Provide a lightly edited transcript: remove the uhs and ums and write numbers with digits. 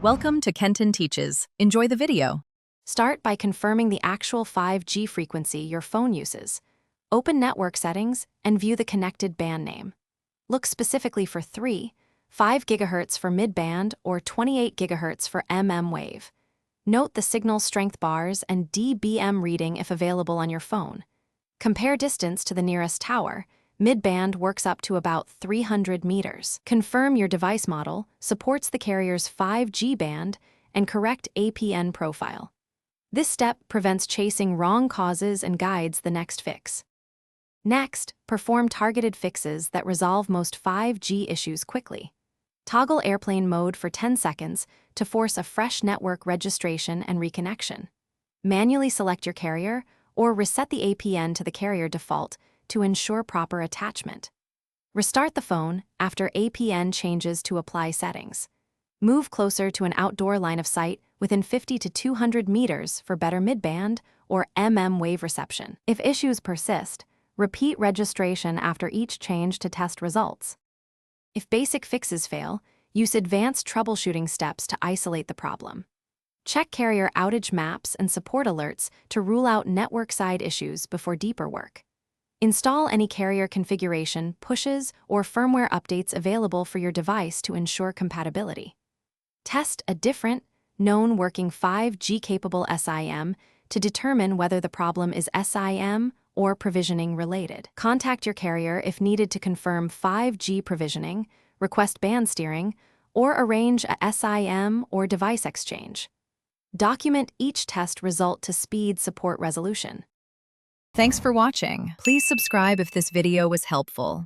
Welcome to Kenton Teaches. Enjoy the video. Start by confirming the actual 5G frequency your phone uses. Open Network Settings and view the connected band name. Look specifically for 5 GHz for mid-band or 28 GHz for wave. Note the signal strength bars and dBm reading if available on your phone. Compare distance to the nearest tower. Mid-band works up to about 300 meters. Confirm your device model supports the carrier's 5G band and correct APN profile. This step prevents chasing wrong causes and guides the next fix. Next, perform targeted fixes that resolve most 5G issues quickly. Toggle airplane mode for 10 seconds to force a fresh network registration and reconnection. Manually select your carrier or reset the APN to the carrier default to ensure proper attachment. Restart the phone after APN changes to apply settings. Move closer to an outdoor line of sight within 50 to 200 meters for better mid-band or wave reception. If issues persist, repeat registration after each change to test results. If basic fixes fail, use advanced troubleshooting steps to isolate the problem. Check carrier outage maps and support alerts to rule out network-side issues before deeper work. Install any carrier configuration, pushes, or firmware updates available for your device to ensure compatibility. Test a different, known working 5G-capable SIM to determine whether the problem is SIM or provisioning related. Contact your carrier if needed to confirm 5G provisioning, request band steering, or arrange a SIM or device exchange. Document each test result to speed support resolution. Thanks for watching. Please subscribe if this video was helpful.